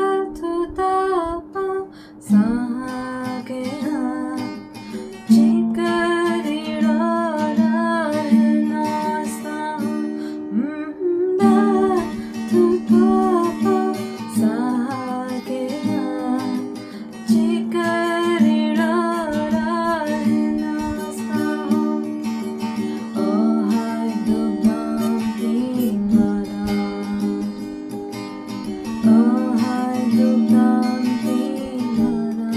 Datutapa sakea chikarirararhenasa Datutapa sakea chikarirararhenasa Ohai dugam timara Ohai dugam timara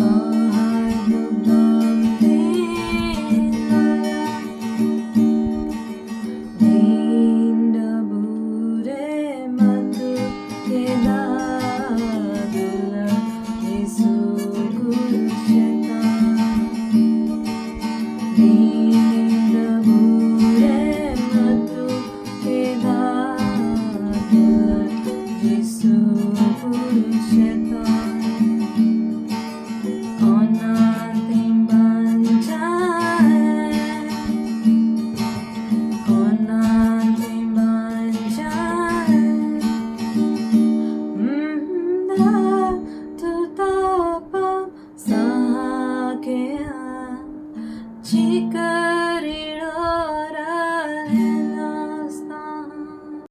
Ohai dugam timara Dinda bure matu kedadula Yesu guru shetan Dinda bure matu kedadula Yesu guru shetan Onating banjae Onating banjae Datutapa sakea chika